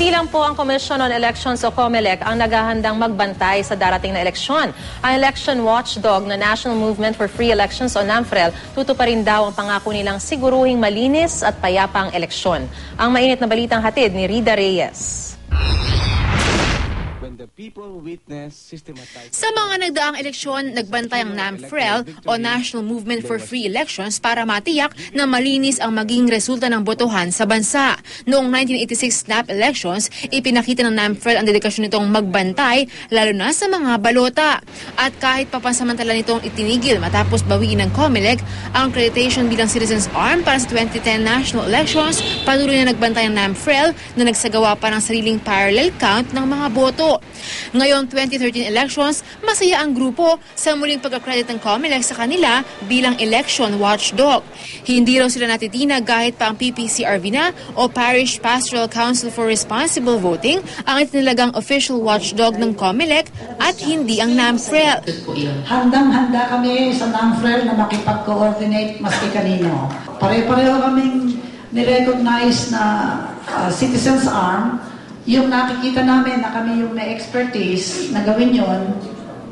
Hindi lang po ang Commission on Elections o COMELEC ang naghahandang magbantay sa darating na eleksyon. Ang election watchdog na National Movement for Free Elections o NAMFREL, tutuparin daw ang pangako nilang siguruhing malinis at payapang eleksyon. Ang mainit na balitang hatid ni Rida Reyes. Sa mga nagdaang eleksyon, nagbantay ang NAMFREL o National Movement for Free Elections para matiyak na malinis ang maging resulta ng botohan sa bansa. Noong 1986 snap elections, ipinakita ng NAMFREL ang dedikasyon nitong magbantay, lalo na sa mga balota. At kahit papansamantala nitong itinigil matapos bawiin ng COMELEC ang accreditation bilang Citizens Arm para sa 2010 national elections, patuloy na nagbantay ang NAMFREL na nagsagawa pa ng sariling parallel count ng mga boto. Ngayong 2013 elections, masaya ang grupo sa muling pag-accredit ng COMELEC sa kanila bilang election watchdog. Hindi raw sila natitinag kahit pa ang PPCRV na o Parish Pastoral Council for Responsible Voting ang itinilagang official watchdog ng COMELEC at hindi ang NAMFREL. Handang-handa kami sa NAMFREL na makipag-coordinate maski kanino. Pare-pareho kaming nirecognize na Citizens Arm. Yung nakikita namin na kami yung may expertise na gawin yon,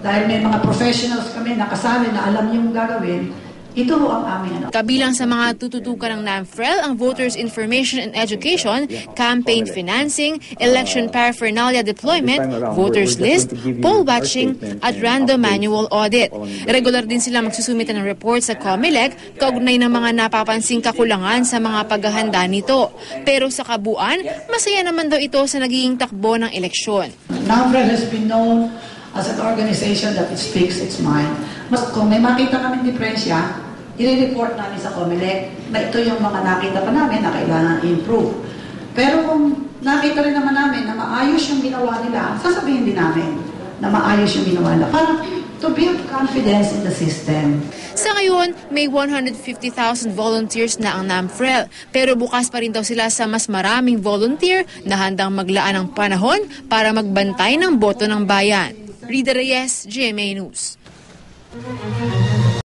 dahil may mga professionals kami nakasali na alam yung gagawin, ito ang aming Kabilang sa mga tututukan ng NAMFREL ang Voters Information and Education, campaign financing, election paraphernalia deployment, voters list, poll watching, at random manual audit. Regular din sila magsusumite ng report sa COMELEC kaugnay ng mga napapansing kakulangan sa mga paghahanda nito. Pero sa kabuuan, masaya naman daw ito sa nagiging takbo ng eleksyon. NAMFREL has been known as an organization that speaks its mind. Mas kung may makita kami diferensya, i-report namin sa COMELEC na ito yung mga nakita pa namin na kailangan improve. Pero kung nakita rin naman namin na maayos yung ginawa nila, sasabihin din namin na maayos yung ginawa nila para to build confidence in the system. Sa ngayon, may 150,000 volunteers na ang NAMFREL, pero bukas pa rin daw sila sa mas maraming volunteer na handang maglaan ng panahon para magbantay ng boto ng bayan. Rida Reyes, GMA News.